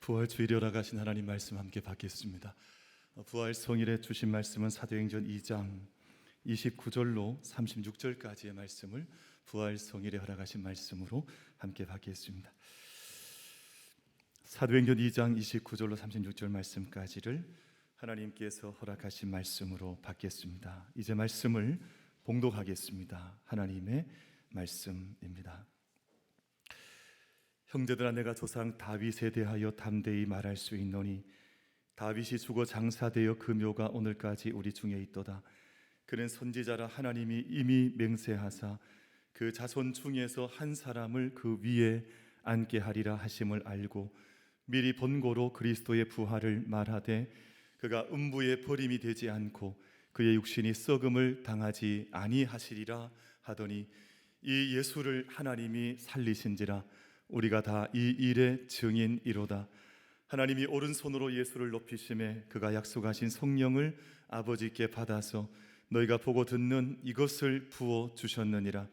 부활 주일에 허락하신 하나님 말씀 함께 받겠습니다. 부활 성일에 주신 말씀은 사도행전 2장 29절로 36절까지의 말씀을 부활 성일에 허락하신 말씀으로 함께 받겠습니다. 사도행전 2장 29절로 36절 말씀까지를 하나님께서 허락하신 말씀으로 받겠습니다. 이제 말씀을 봉독하겠습니다. 하나님의 말씀입니다. 형제들아, 내가 조상 다윗에 대하여 담대히 말할 수 있노니 다윗이 죽어 장사되어 그 묘가 오늘까지 우리 중에 있도다. 그는 선지자라 하나님이 이미 맹세하사 그 자손 중에서 한 사람을 그 위에 앉게 하리라 하심을 알고 미리 본고로 그리스도의 부활을 말하되 그가 음부에 버림이 되지 않고 그의 육신이 썩음을 당하지 아니하시리라 하더니 이 예수를 하나님이 살리신지라. 우리가 다 이 일의 증인이로다. 하나님이 오른손으로 예수를 높이심에 그가 약속하신 성령을 아버지께 받아서 너희가 보고 듣는 이것을 부어 주셨느니라.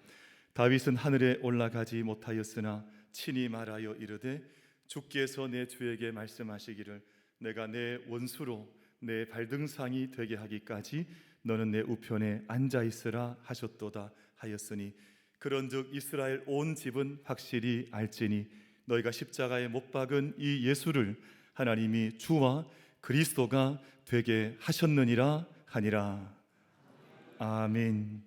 다윗은 하늘에 올라가지 못하였으나 친히 말하여 이르되 주께서 내 주에게 말씀하시기를 내가 내 원수로 내 발등상이 되게 하기까지 너는 내 우편에 앉아 있으라 하셨도다 하였으니 그런즉 이스라엘 온 집은 확실히 알지니 너희가 십자가에 못 박은 이 예수를 하나님이 주와 그리스도가 되게 하셨느니라 하니라. 아멘.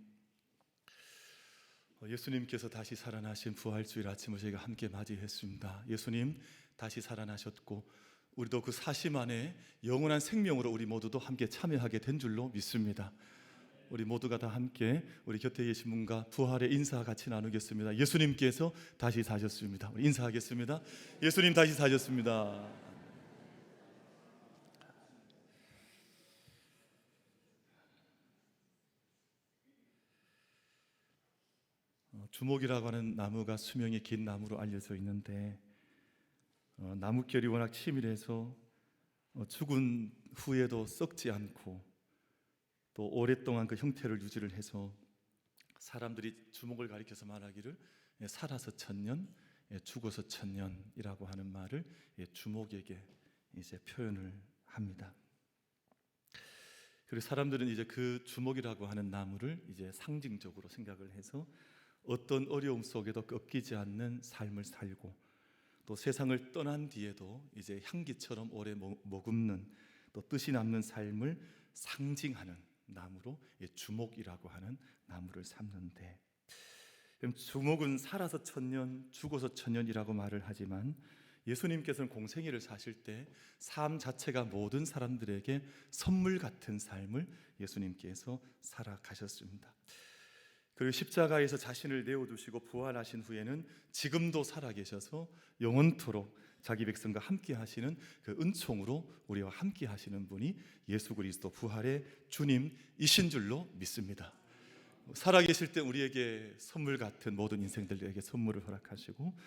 예수님께서 다시 살아나신 부활주일 아침을 저희가 함께 맞이했습니다. 예수님 다시 살아나셨고 우리도 그 사심 안에 영원한 생명으로 우리 모두도 함께 참여하게 된 줄로 믿습니다. 우리 모두가 다 함께 우리 곁에 계신 분과 부활의 인사 같이 나누겠습니다. 예수님께서 다시 사셨습니다. 우리 인사하겠습니다. 예수님 다시 사셨습니다. 주목이라고 하는 나무가 수명이 긴 나무로 알려져 있는데 나뭇결이 워낙 치밀해서 죽은 후에도 썩지 않고 또 오랫동안 그 형태를 유지를 해서 사람들이 주목을 가리켜서 말하기를 살아서 천년, 죽어서 천년이라고 하는 말을 주목에게 이제 표현을 합니다. 그리고 사람들은 이제 그 주목이라고 하는 나무를 이제 상징적으로 생각을 해서 어떤 어려움 속에도 꺾이지 않는 삶을 살고 또 세상을 떠난 뒤에도 이제 향기처럼 오래 머금는 또 뜻이 남는 삶을 상징하는 나무로 주목이라고 하는 나무를 삼는데, 주목은 살아서 천년, 죽어서 천년이라고 말을 하지만 예수님께서는 공생애를 사실 때 삶 자체가 모든 사람들에게 선물 같은 삶을 예수님께서 살아가셨습니다. 그리고 십자가에서 자신을 내어두시고 부활하신 후에는 지금도 살아계셔서 영원토록 자기 백성과 함께 하시는 그 은총으로 우리와 함께 하시는 분이 예수 그리스도 부활의 주님이신 줄로 믿습니다. 살아계실 때 우리에게 선물 같은 모든 인생들에게 선물을 허락하시고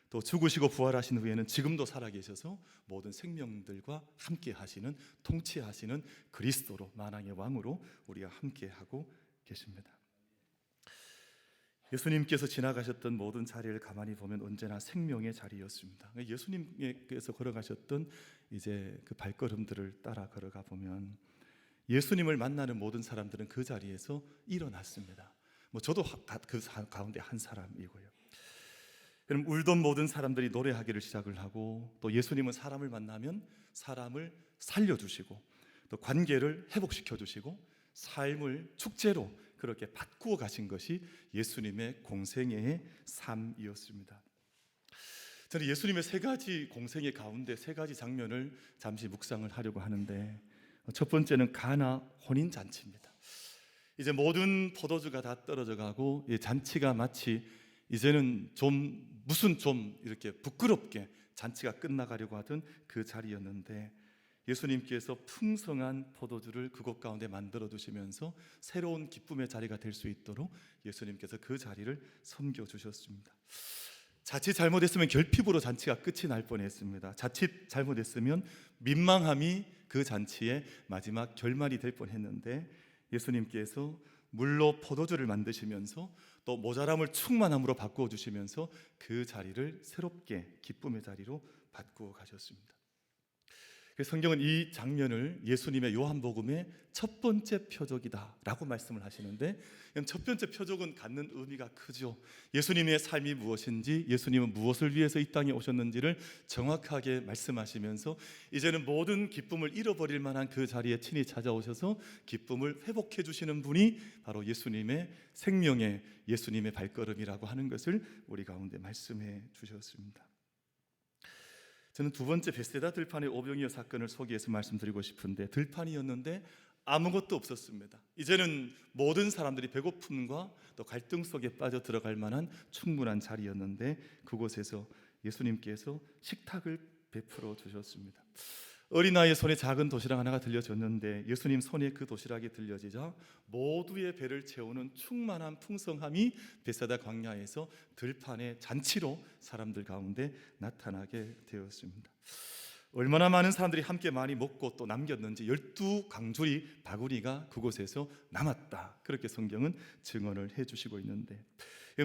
또 죽으시고 부활하신 후에는 지금도 살아계셔서 모든 생명들과 함께 하시는, 통치하시는 그리스도로, 만왕의 왕으로 우리와 함께 하고 계십니다. 예수님께서 지나가셨던 모든 자리를 가만히 보면 언제나 생명의 자리였습니다. 예수님께서 걸어가셨던 이제 그 발걸음들을 따라 걸어가 보면 예수님을 만나는 모든 사람들은 그 자리에서 일어났습니다. 저도 그 가운데 한 사람이고요. 그럼 울던 모든 사람들이 노래하기를 시작을 하고 또 예수님은 사람을 만나면 사람을 살려주시고 또 관계를 회복시켜 주시고 삶을 축제로 그렇게 바꾸어 가신 것이 예수님의 공생애의 삶이었습니다. 저는 예수님의 세 가지 공생애 가운데 세 가지 장면을 잠시 묵상을 하려고 하는데, 첫 번째는 가나 혼인잔치입니다. 이제 모든 포도주가 다 떨어져 가고 잔치가 마치 이제는 좀 이렇게 부끄럽게 잔치가 끝나가려고 하던 그 자리였는데 예수님께서 풍성한 포도주를 그곳 가운데 만들어 두시면서 새로운 기쁨의 자리가 될 수 있도록 예수님께서 그 자리를 섬겨주셨습니다. 자칫 잘못했으면 결핍으로 잔치가 끝이 날 뻔했습니다. 자칫 잘못했으면 민망함이 그 잔치의 마지막 결말이 될 뻔했는데 예수님께서 물로 포도주를 만드시면서 또 모자람을 충만함으로 바꾸어 주시면서 그 자리를 새롭게 기쁨의 자리로 바꾸어 가셨습니다. 성경은 이 장면을 예수님의 요한복음의 첫 번째 표적이다라고 말씀을 하시는데, 첫 번째 표적은 갖는 의미가 크죠. 예수님의 삶이 무엇인지, 예수님은 무엇을 위해서 이 땅에 오셨는지를 정확하게 말씀하시면서 이제는 모든 기쁨을 잃어버릴 만한 그 자리에 친히 찾아오셔서 기쁨을 회복해 주시는 분이 바로 예수님의 생명의, 예수님의 발걸음이라고 하는 것을 우리 가운데 말씀해 주셨습니다. 저는 두 번째 베세다 들판의 오병이어 사건을 소개해서 말씀드리고 싶은데, 들판이었는데 아무것도 없었습니다. 이제는 모든 사람들이 배고픔과 또 갈등 속에 빠져 들어갈 만한 충분한 자리였는데, 그곳에서 예수님께서 식탁을 베풀어 주셨습니다. 어린아이의 손에 작은 도시락 하나가 들려졌는데, 예수님 손에 그 도시락이 들려지자 모두의 배를 채우는 충만한 풍성함이 베세다 광야에서 들판의 잔치로 사람들 가운데 나타나게 되었습니다. 얼마나 많은 사람들이 함께 많이 먹고 또 남겼는지 12강줄이 바구니가 그곳에서 남았다, 그렇게 성경은 증언을 해주시고 있는데,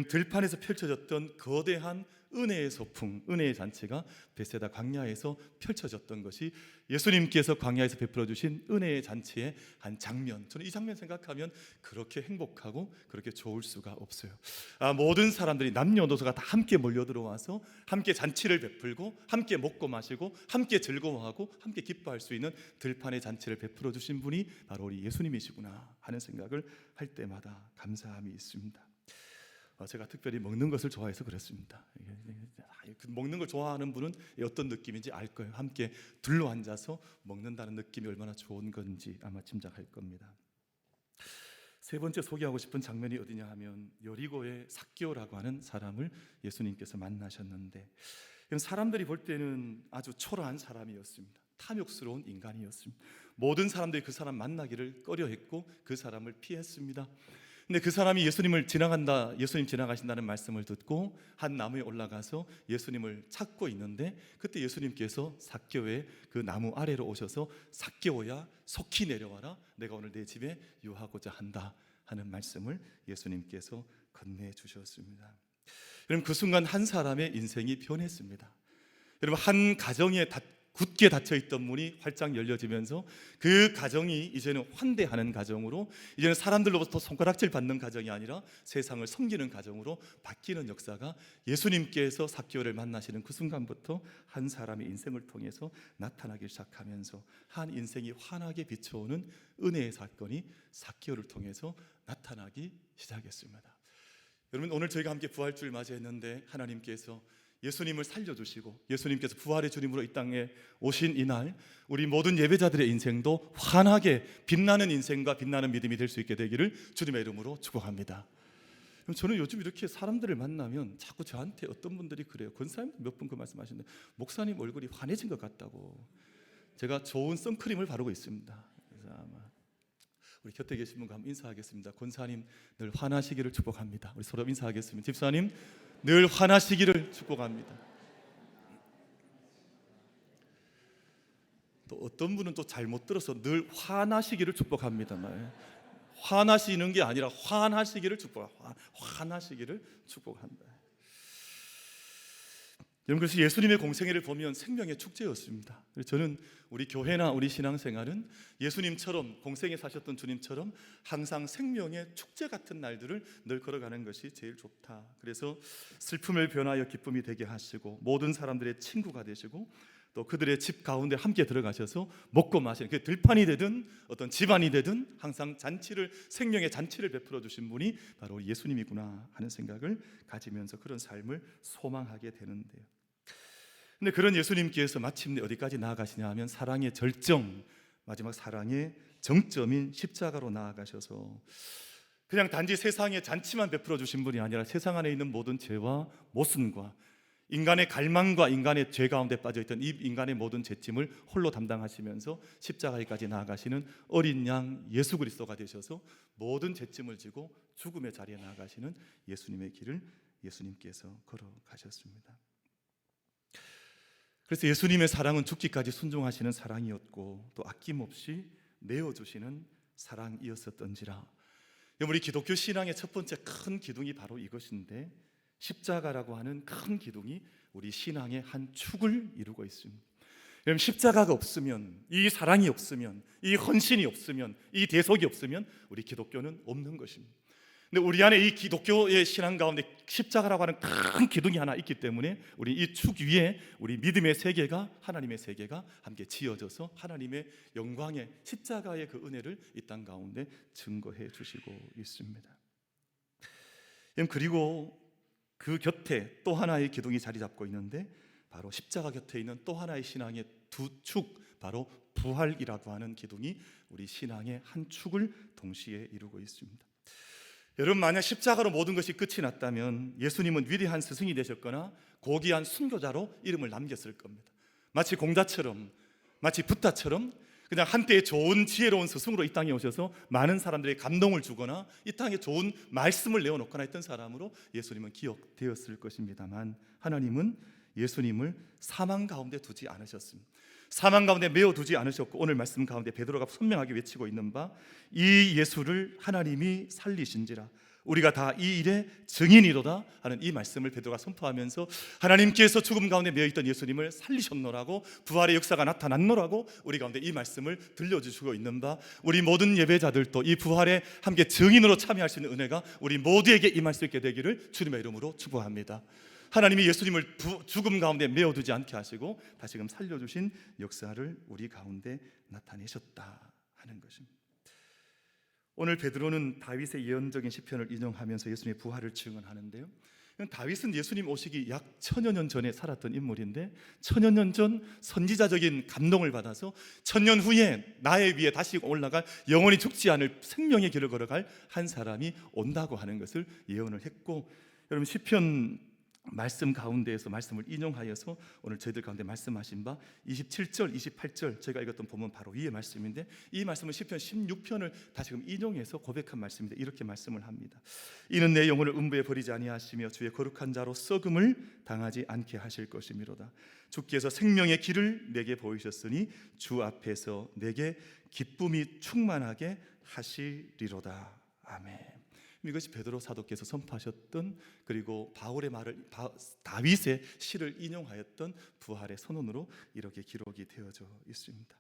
들판에서 펼쳐졌던 거대한 은혜의 소풍, 은혜의 잔치가 베세다 광야에서 펼쳐졌던 것이 예수님께서 광야에서 베풀어 주신 은혜의 잔치의 한 장면. 저는 이 장면 생각하면 그렇게 행복하고 그렇게 좋을 수가 없어요. 모든 사람들이 남녀노소가 다 함께 몰려 들어와서 함께 잔치를 베풀고 함께 먹고 마시고 함께 즐거워하고 함께 기뻐할 수 있는 들판의 잔치를 베풀어 주신 분이 바로 우리 예수님이시구나 하는 생각을 할 때마다 감사함이 있습니다. 제가 특별히 먹는 것을 좋아해서 그렇습니다. 먹는 걸 좋아하는 분은 어떤 느낌인지 알 거예요. 함께 둘러 앉아서 먹는다는 느낌이 얼마나 좋은 건지 아마 짐작할 겁니다. 세 번째 소개하고 싶은 장면이 어디냐 하면, 여리고의 삭개오라고 하는 사람을 예수님께서 만나셨는데, 사람들이 볼 때는 아주 초라한 사람이었습니다. 탐욕스러운 인간이었습니다. 모든 사람들이 그 사람 만나기를 꺼려했고 그 사람을 피했습니다. 근데 그 사람이 예수님 지나가신다는 말씀을 듣고 한 나무에 올라가서 예수님을 찾고 있는데, 그때 예수님께서 삭개오의 그 나무 아래로 오셔서 삭개오야 속히 내려와라, 내가 오늘 내 집에 유하고자 한다 하는 말씀을 예수님께서 건네주셨습니다. 여러분, 그 순간 한 사람의 인생이 변했습니다. 여러분, 한 가정에 굳게 닫혀있던 문이 활짝 열려지면서 그 가정이 이제는 환대하는 가정으로, 이제는 사람들로부터 손가락질 받는 가정이 아니라 세상을 섬기는 가정으로 바뀌는 역사가 예수님께서 삭개오를 만나시는 그 순간부터 한 사람의 인생을 통해서 나타나기 시작하면서 한 인생이 환하게 비춰오는 은혜의 사건이 삭개오를 통해서 나타나기 시작했습니다. 여러분, 오늘 저희가 함께 부활주일 맞이했는데 하나님께서 예수님을 살려주시고 예수님께서 부활의 주님으로 이 땅에 오신 이날, 우리 모든 예배자들의 인생도 환하게 빛나는 인생과 빛나는 믿음이 될 수 있게 되기를 주님의 이름으로 축복합니다. 저는 요즘 이렇게 사람들을 만나면 자꾸 저한테 어떤 분들이 그래요. 권사님 몇 분 그 말씀하시는데, 목사님 얼굴이 환해진 것 같다고. 제가 좋은 선크림을 바르고 있습니다. 그래서 아마 우리 곁에 계신 분과 한번 인사하겠습니다. 권사님 늘 환하시기를 축복합니다. 우리 서로 인사하겠습니다. 집사님 늘 환하시기를 축복합니다. 또 어떤 분은 또 잘못 들어서 늘 화나시기를 축복합니다. 화나시는 게 아니라 환하시기를 축복합니다. 환하시기를 축복한다. 여러분, 그래서 예수님의 공생애를 보면 생명의 축제였습니다. 그래서 저는 우리 교회나 우리 신앙생활은 예수님처럼, 공생애 사셨던 주님처럼 항상 생명의 축제 같은 날들을 늘 걸어가는 것이 제일 좋다. 그래서 슬픔을 변하여 기쁨이 되게 하시고 모든 사람들의 친구가 되시고 또 그들의 집 가운데 함께 들어가셔서 먹고 마시는, 그 들판이 되든 어떤 집안이 되든 항상 잔치를, 생명의 잔치를 베풀어 주신 분이 바로 예수님이구나 하는 생각을 가지면서 그런 삶을 소망하게 되는데요. 근데 그런 예수님께서 마침내 어디까지 나아가시냐 하면 사랑의 절정, 마지막 사랑의 정점인 십자가로 나아가셔서 그냥 단지 세상의 잔치만 베풀어 주신 분이 아니라 세상 안에 있는 모든 죄와 모순과 인간의 갈망과 인간의 죄 가운데 빠져있던 이 인간의 모든 죄짐을 홀로 담당하시면서 십자가에까지 나아가시는 어린 양 예수 그리스도가 되셔서 모든 죄짐을 지고 죽음의 자리에 나아가시는 예수님의 길을 예수님께서 걸어가셨습니다. 그래서 예수님의 사랑은 죽기까지 순종하시는 사랑이었고 또 아낌없이 내어주시는 사랑이었었던지라, 우리 기독교 신앙의 첫 번째 큰 기둥이 바로 이것인데, 십자가라고 하는 큰 기둥이 우리 신앙의 한 축을 이루고 있습니다. 여러분, 십자가가 없으면, 이 사랑이 없으면, 이 헌신이 없으면, 이 대속이 없으면 우리 기독교는 없는 것입니다. 근데 우리 안에 이 기독교의 신앙 가운데 십자가라고 하는 큰 기둥이 하나 있기 때문에 우리 이 축 위에 우리 믿음의 세계가, 하나님의 세계가 함께 지어져서 하나님의 영광의 십자가의 그 은혜를 이 땅 가운데 증거해 주시고 있습니다. 그리고 그 곁에 또 하나의 기둥이 자리 잡고 있는데, 바로 십자가 곁에 있는 또 하나의 신앙의 두 축, 바로 부활이라고 하는 기둥이 우리 신앙의 한 축을 동시에 이루고 있습니다. 여러분, 만약 십자가로 모든 것이 끝이 났다면 예수님은 위대한 스승이 되셨거나 고귀한 순교자로 이름을 남겼을 겁니다. 마치 공자처럼, 마치 붓다처럼 그냥 한때의 좋은 지혜로운 스승으로 이 땅에 오셔서 많은 사람들에게 감동을 주거나 이 땅에 좋은 말씀을 내어놓거나 했던 사람으로 예수님은 기억되었을 것입니다만, 하나님은 예수님을 사망 가운데 두지 않으셨습니다. 사망 가운데 메어 두지 않으셨고, 오늘 말씀 가운데 베드로가 선명하게 외치고 있는 바, 이 예수를 하나님이 살리신지라 우리가 다 이 일의 증인이로다 하는 이 말씀을 베드로가 선포하면서 하나님께서 죽음 가운데 메어 있던 예수님을 살리셨노라고, 부활의 역사가 나타났노라고 우리 가운데 이 말씀을 들려주시고 있는 바, 우리 모든 예배자들도 이 부활에 함께 증인으로 참여할 수 있는 은혜가 우리 모두에게 임할 수 있게 되기를 주님의 이름으로 축복합니다. 하나님이 예수님을 죽음 가운데 메어두지 않게 하시고 다시금 살려주신 역사를 우리 가운데 나타내셨다 하는 것입니다. 오늘 베드로는 다윗의 예언적인 시편을 인용하면서 예수님의 부활을 증언하는데요, 다윗은 예수님 오시기 약 1000여 년 전에 살았던 인물인데, 1000여 년 전 선지자적인 감동을 받아서 1000년 후에 나의 위에 다시 올라갈, 영원히 죽지 않을 생명의 길을 걸어갈 한 사람이 온다고 하는 것을 예언을 했고, 여러분, 시편 말씀 가운데에서 말씀을 인용하여서 오늘 저희들 가운데 말씀하신 바 27절, 28절 제가 읽었던 본문 바로 위에 말씀인데, 이 말씀은 시편 16편을 다시금 인용해서 고백한 말씀인데, 이렇게 말씀을 합니다. 이는 내 영혼을 음부에 버리지 아니하시며 주의 거룩한 자로 썩음을 당하지 않게 하실 것이미로다. 주께서 생명의 길을 내게 보이셨으니 주 앞에서 내게 기쁨이 충만하게 하시리로다. 아멘. 이것이 베드로 사도께서 선포하셨던, 그리고 바울의 말을, 다윗의 시를 인용하였던 부활의 선언으로 이렇게 기록이 되어져 있습니다.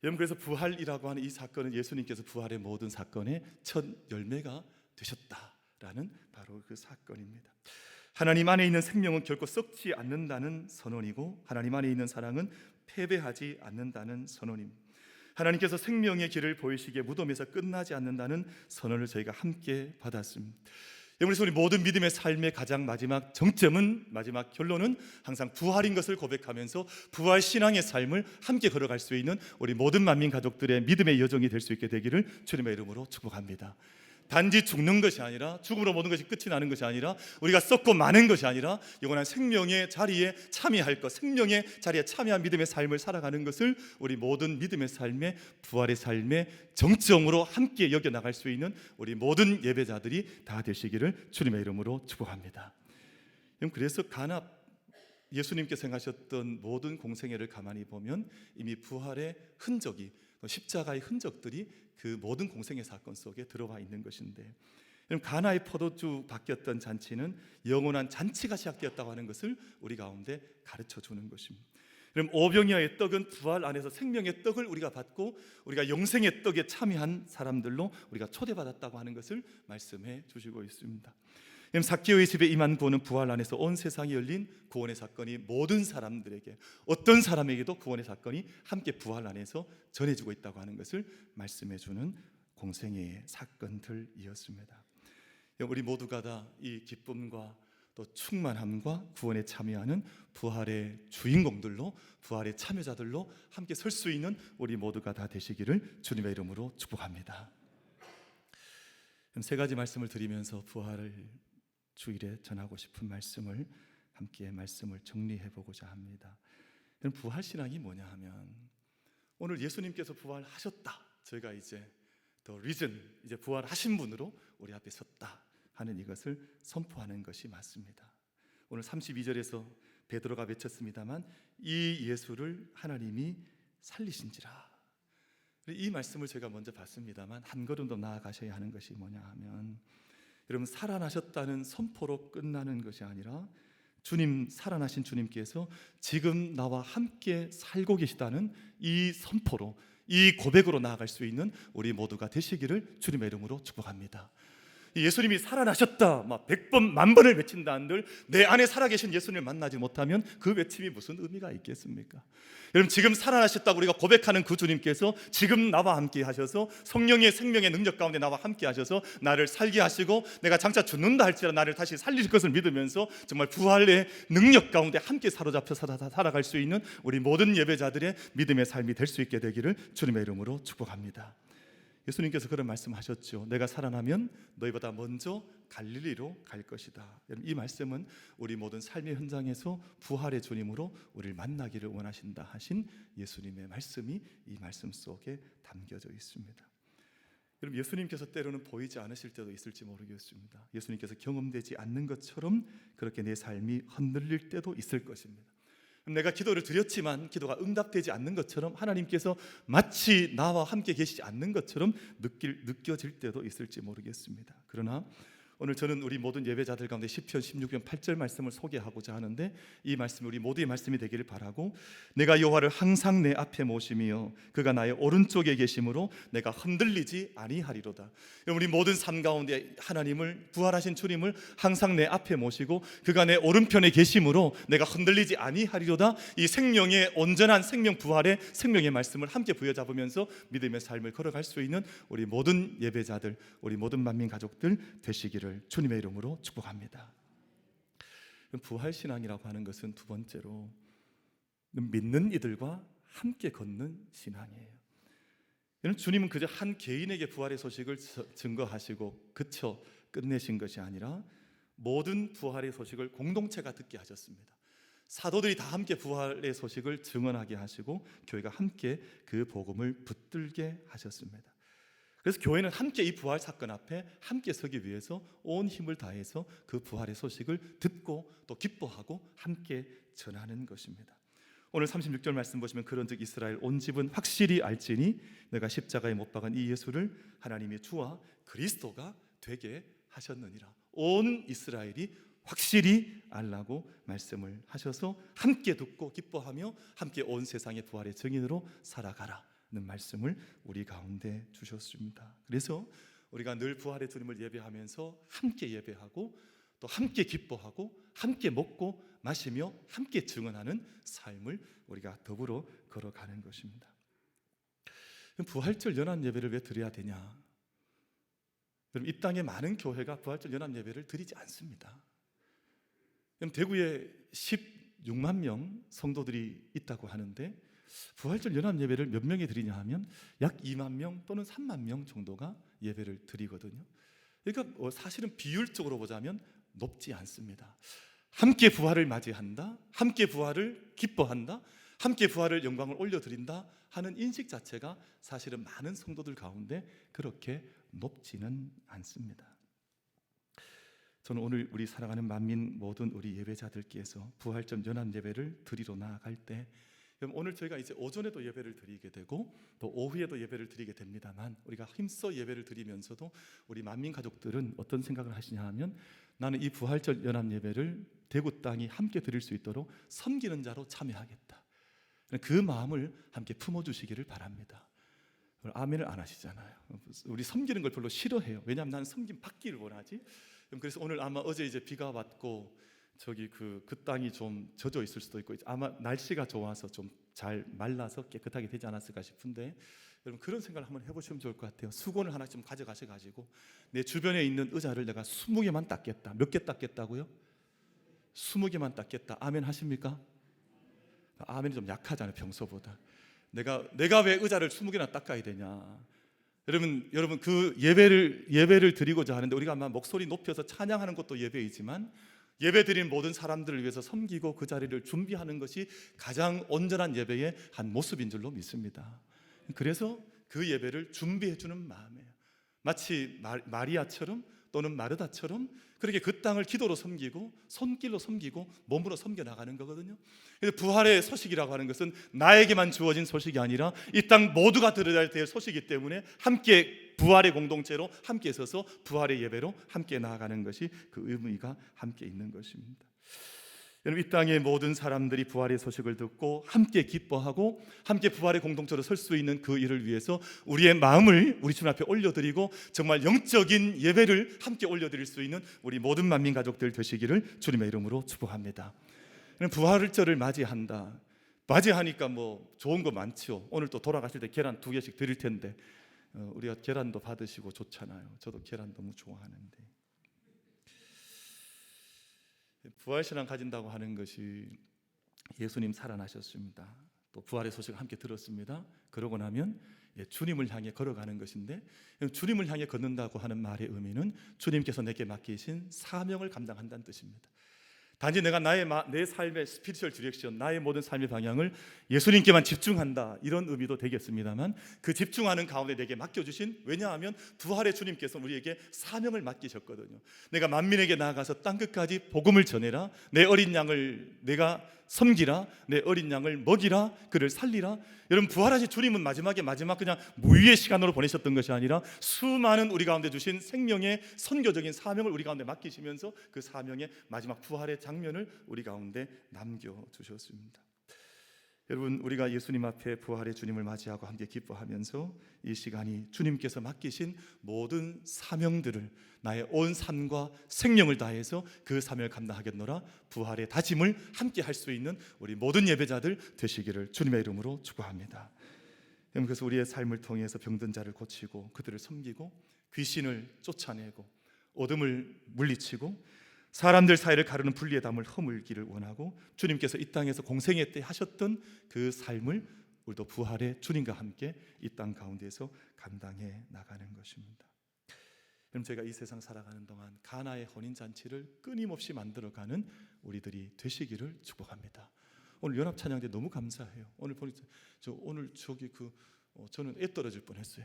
여러분, 그래서 부활이라고 하는 이 사건은 예수님께서 부활의 모든 사건의 첫 열매가 되셨다라는 바로 그 사건입니다. 하나님 안에 있는 생명은 결코 썩지 않는다는 선언이고, 하나님 안에 있는 사랑은 패배하지 않는다는 선언입니다. 하나님께서 생명의 길을 보이시기에 무덤에서 끝나지 않는다는 선언을 저희가 함께 받았습니다. 그래서 우리 모든 믿음의 삶의 가장 마지막 정점은, 마지막 결론은 항상 부활인 것을 고백하면서 부활 신앙의 삶을 함께 걸어갈 수 있는 우리 모든 만민 가족들의 믿음의 여정이 될 수 있게 되기를 주님의 이름으로 축복합니다. 단지 죽는 것이 아니라, 죽음으로 모든 것이 끝이 나는 것이 아니라, 우리가 썩고 마는 것이 아니라 영원한 생명의 자리에 참여할 것, 생명의 자리에 참여한 믿음의 삶을 살아가는 것을 우리 모든 믿음의 삶의, 부활의 삶의 정점으로 함께 여겨나갈 수 있는 우리 모든 예배자들이 다 되시기를 주님의 이름으로 축복합니다. 그래서 예수님께서 행하셨던 모든 공생애를 가만히 보면 이미 부활의 흔적이, 십자가의 흔적들이 그 모든 공생의 사건 속에 들어와 있는 것인데, 가나의 포도주 바뀌었던 잔치는 영원한 잔치가 시작되었다고 하는 것을 우리 가운데 가르쳐 주는 것입니다. 그럼 오병이어의 떡은 부활 안에서 생명의 떡을 우리가 받고 우리가 영생의 떡에 참여한 사람들로 우리가 초대받았다고 하는 것을 말씀해 주시고 있습니다. 삭개오의 집에 임한 구원은 부활 안에서 온 세상에 열린 구원의 사건이 모든 사람들에게, 어떤 사람에게도 구원의 사건이 함께 부활 안에서 전해지고 있다고 하는 것을 말씀해 주는 공생애의 사건들이었습니다. 우리 모두가 다 이 기쁨과 또 충만함과 구원에 참여하는 부활의 주인공들로, 부활의 참여자들로 함께 설 수 있는 우리 모두가 다 되시기를 주님의 이름으로 축복합니다. 세 가지 말씀을 드리면서 부활을 주일에 전하고 싶은 말씀을 함께 말씀을 정리해 보고자 합니다. 부활 신앙이 뭐냐 하면, 오늘 예수님께서 부활하셨다, 저희가 이제 더 리전, 이제 부활하신 분으로 우리 앞에 섰다 하는 이것을 선포하는 것이 맞습니다. 오늘 32절에서 베드로가 외쳤습니다만, 이 예수를 하나님이 살리신지라, 이 말씀을 제가 먼저 봤습니다만, 한 걸음 더 나아가셔야 하는 것이 뭐냐 하면, 여러분, 살아나셨다는 선포로 끝나는 것이 아니라 주님, 살아나신 주님께서 지금 나와 함께 살고 계시다는 이 선포로, 이 고백으로 나아갈 수 있는 우리 모두가 되시기를 주님의 이름으로 축복합니다. 예수님이 살아나셨다 막 100번 만번을 외친다 한들 내 안에 살아계신 예수님을 만나지 못하면 그 외침이 무슨 의미가 있겠습니까? 여러분, 지금 살아나셨다고 우리가 고백하는 그 주님께서 지금 나와 함께 하셔서 성령의 생명의 능력 가운데 나와 함께 하셔서 나를 살게 하시고 내가 장차 죽는다 할지라도 나를 다시 살리실 것을 믿으면서 정말 부활의 능력 가운데 함께 사로잡혀 살아갈 수 있는 우리 모든 예배자들의 믿음의 삶이 될 수 있게 되기를 주님의 이름으로 축복합니다. 예수님께서 그런 말씀하셨죠. 내가 살아나면 너희보다 먼저 갈릴리로 갈 것이다. 이 말씀은 우리 모든 삶의 현장에서 부활의 주님으로 우리를 만나기를 원하신다 하신 예수님의 말씀이 이 말씀 속에 담겨져 있습니다. 여러분, 예수님께서 때로는 보이지 않으실 때도 있을지 모르겠습니다. 예수님께서 경험되지 않는 것처럼 그렇게 내 삶이 흔들릴 때도 있을 것입니다. 내가 기도를 드렸지만 기도가 응답되지 않는 것처럼 하나님께서 마치 나와 함께 계시지 않는 것처럼 느껴질 때도 있을지 모르겠습니다. 그러나 오늘 저는 우리 모든 예배자들 가운데 시편 16편 8절 말씀을 소개하고자 하는데, 이 말씀이 우리 모두의 말씀이 되기를 바라고, 내가 여호와를 항상 내 앞에 모시며 그가 나의 오른쪽에 계심으로 내가 흔들리지 아니하리로다. 우리 모든 삶 가운데 하나님을, 부활하신 주님을 항상 내 앞에 모시고 그가 내 오른편에 계심으로 내가 흔들리지 아니하리로다. 이 생명의 온전한 생명, 부활의 생명의 말씀을 함께 부여잡으면서 믿음의 삶을 걸어갈 수 있는 우리 모든 예배자들, 우리 모든 만민 가족들 되시기를 주님의 이름으로 축복합니다. 부활신앙이라고 하는 것은 두 번째로 믿는 이들과 함께 걷는 신앙이에요. 주님은 그저 한 개인에게 부활의 소식을 증거하시고 그쳐 끝내신 것이 아니라 모든 부활의 소식을 공동체가 듣게 하셨습니다. 사도들이 다 함께 부활의 소식을 증언하게 하시고 교회가 함께 그 복음을 붙들게 하셨습니다. 그래서 교회는 함께 이 부활 사건 앞에 함께 서기 위해서 온 힘을 다해서 그 부활의 소식을 듣고 또 기뻐하고 함께 전하는 것입니다. 오늘 36절 말씀 보시면, 그런즉 이스라엘 온 집은 확실히 알지니 내가 십자가에 못 박은 이 예수를 하나님의 주와 그리스도가 되게 하셨느니라. 온 이스라엘이 확실히 알라고 말씀을 하셔서 함께 듣고 기뻐하며 함께 온 세상의 부활의 증인으로 살아가라 는 말씀을 우리 가운데 주셨습니다. 그래서 우리가 늘 부활의 주님을 예배하면서 함께 예배하고 또 함께 기뻐하고 함께 먹고 마시며 함께 증언하는 삶을 우리가 더불어 걸어가는 것입니다. 부활절 연합 예배를 왜 드려야 되냐? 여러분, 이 땅에 많은 교회가 부활절 연합 예배를 드리지 않습니다. 대구에 16만 명 성도들이 있다고 하는데 부활절 연합 예배를 몇 명이 드리냐 하면 약 2만 명 또는 3만 명 정도가 예배를 드리거든요. 그러니까 사실은 비율적으로 보자면 높지 않습니다. 함께 부활을 맞이한다, 함께 부활을 기뻐한다, 함께 부활을 영광을 올려드린다 하는 인식 자체가 사실은 많은 성도들 가운데 그렇게 높지는 않습니다. 저는 오늘 우리 사랑하는 만민 모든 우리 예배자들께서 부활절 연합 예배를 드리러 나아갈 때, 오늘 저희가 이제 오전에도 예배를 드리게 되고 또 오후에도 예배를 드리게 됩니다만, 우리가 힘써 예배를 드리면서도 우리 만민 가족들은 어떤 생각을 하시냐 하면, 나는 이 부활절 연합 예배를 대구 땅이 함께 드릴 수 있도록 섬기는 자로 참여하겠다. 그 마음을 함께 품어주시기를 바랍니다. 아멘을 안 하시잖아요. 우리 섬기는 걸 별로 싫어해요. 왜냐하면 나는 섬김 받기를 원하지. 그래서 오늘 아마 어제 이제 비가 왔고 저기 그 땅이 좀 젖어 있을 수도 있고 아마 날씨가 좋아서 좀 잘 말라서 깨끗하게 되지 않았을까 싶은데, 여러분 그런 생각을 한번 해보시면 좋을 것 같아요. 수건을 하나 좀 가져가셔가지고 내 주변에 있는 의자를 내가 20개만 닦겠다. 몇 개 닦겠다고요? 20개만 닦겠다. 아멘 하십니까? 아멘이 좀 약하잖아요, 평소보다. 내가 왜 의자를 20개나 닦아야 되냐? 여러분 그 예배를 드리고자 하는데, 우리가 아마 목소리 높여서 찬양하는 것도 예배이지만 예배 드린 모든 사람들을 위해서 섬기고 그 자리를 준비하는 것이 가장 온전한 예배의 한 모습인 줄로 믿습니다. 그래서 그 예배를 준비해 주는 마음이에요. 마치 마리아처럼 또는 마르다처럼 그렇게 그 땅을 기도로 섬기고 손길로 섬기고 몸으로 섬겨 나가는 거거든요. 그래서 부활의 소식이라고 하는 것은 나에게만 주어진 소식이 아니라 이 땅 모두가 들어야 될 소식이기 때문에 함께 부활의 공동체로 함께 서서 부활의 예배로 함께 나아가는 것이 그 의미가 함께 있는 것입니다. 여러분, 이 땅의 모든 사람들이 부활의 소식을 듣고 함께 기뻐하고 함께 부활의 공동체로 설 수 있는 그 일을 위해서 우리의 마음을 우리 주님 앞에 올려드리고 정말 영적인 예배를 함께 올려드릴 수 있는 우리 모든 만민 가족들 되시기를 주님의 이름으로 축복합니다. 부활절을 맞이하니까 뭐 좋은 거 많죠. 오늘 또 돌아가실 때 계란 2개씩 드릴 텐데 우리가 계란도 받으시고 좋잖아요. 저도 계란 너무 좋아하는데, 부활신앙 가진다고 하는 것이 예수님 살아나셨습니다. 또 부활의 소식을 함께 들었습니다. 그러고 나면 주님을 향해 걸어가는 것인데, 주님을 향해 걷는다고 하는 말의 의미는 주님께서 내게 맡기신 사명을 감당한다는 뜻입니다. 단지 내가 내 삶의 스피리추얼 디렉션, 나의 모든 삶의 방향을 예수님께만 집중한다, 이런 의미도 되겠습니다만, 그 집중하는 가운데 내게 맡겨주신, 왜냐하면 부활의 주님께서 우리에게 사명을 맡기셨거든요. 내가 만민에게 나아가서 땅끝까지 복음을 전해라, 내 어린 양을 내가 섬기라, 내 어린 양을 먹이라, 그를 살리라. 여러분, 부활하신 주님은 마지막 그냥 무의의 시간으로 보내셨던 것이 아니라 수많은 우리 가운데 주신 생명의 선교적인 사명을 우리 가운데 맡기시면서 그 사명의 마지막 부활의 장면을 우리 가운데 남겨주셨습니다. 여러분, 우리가 예수님 앞에 부활의 주님을 맞이하고 함께 기뻐하면서 이 시간이 주님께서 맡기신 모든 사명들을 나의 온 삶과 생명을 다해서 그 사명을 감당하겠노라 부활의 다짐을 함께 할 수 있는 우리 모든 예배자들 되시기를 주님의 이름으로 축복합니다. 그래서 우리의 삶을 통해서 병든 자를 고치고 그들을 섬기고 귀신을 쫓아내고 어둠을 물리치고 사람들 사이를 가르는 분리의 담을 허물기를 원하고, 주님께서 이 땅에서 공생애 때 하셨던 그 삶을 우리도 부활의 주님과 함께 이 땅 가운데에서 감당해 나가는 것입니다. 그럼 저희가 이 세상 살아가는 동안 가나의 혼인잔치를 끊임없이 만들어가는 우리들이 되시기를 축복합니다. 오늘 연합찬양대 너무 감사해요. 오늘 보니까 저는 애 떨어질 뻔했어요.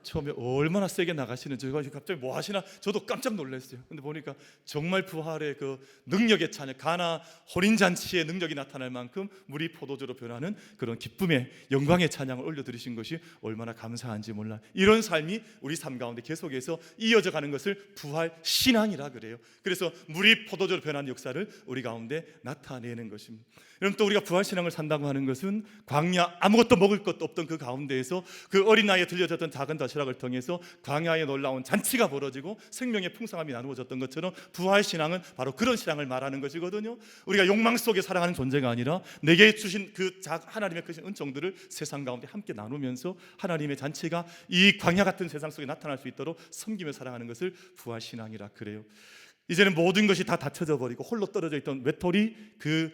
처음에 얼마나 세게 나가시는지 갑자기 뭐 하시나 저도 깜짝 놀랐어요. 근데 보니까 정말 부활의 그 능력의 찬양, 가나 혼인잔치의 능력이 나타날 만큼 물이 포도주로 변하는 그런 기쁨의 영광의 찬양을 올려드리신 것이 얼마나 감사한지 몰라. 이런 삶이 우리 삶 가운데 계속해서 이어져 가는 것을 부활 신앙이라 그래요. 그래서 물이 포도주로 변하는 역사를 우리 가운데 나타내는 것입니다. 여러분, 또 우리가 부활 신앙을 산다고 하는 것은 광야, 아무것도 먹을 것도 없던 그 가운데에서 그 어린 나이에 들려졌던 작은 도시락을 통해서 광야에 놀라운 잔치가 벌어지고 생명의 풍성함이 나누어졌던 것처럼 부활 신앙은 바로 그런 신앙을 말하는 것이거든요. 우리가 욕망 속에 살아가는 존재가 아니라 내게 주신 그 하나님의 크신 은총들을 세상 가운데 함께 나누면서 하나님의 잔치가 이 광야 같은 세상 속에 나타날 수 있도록 섬기며 살아가는 것을 부활 신앙이라 그래요. 이제는 모든 것이 다 닫혀져 버리고 홀로 떨어져 있던 외톨이 그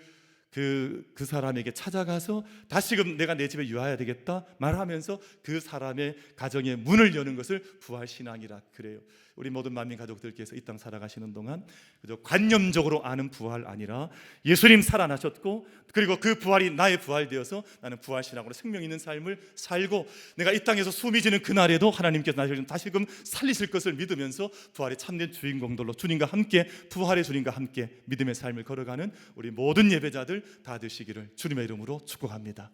사람에게 찾아가서 다시금 내가 내 집에 유하여야 되겠다 말하면서 그 사람의 가정의 문을 여는 것을 부활신앙이라 그래요. 우리 모든 만민 가족들께서 이 땅 살아가시는 동안 그저 관념적으로 아는 부활 아니라 예수님 살아나셨고 그리고 그 부활이 나의 부활되어서 나는 부활신앙으로 생명 있는 삶을 살고 내가 이 땅에서 숨이 지는 그날에도 하나님께서 나를 다시금 살리실 것을 믿으면서 부활의 참된 주인공들로 주님과 함께, 부활의 주님과 함께 믿음의 삶을 걸어가는 우리 모든 예배자들 다 되시기를 주님의 이름으로 축복합니다.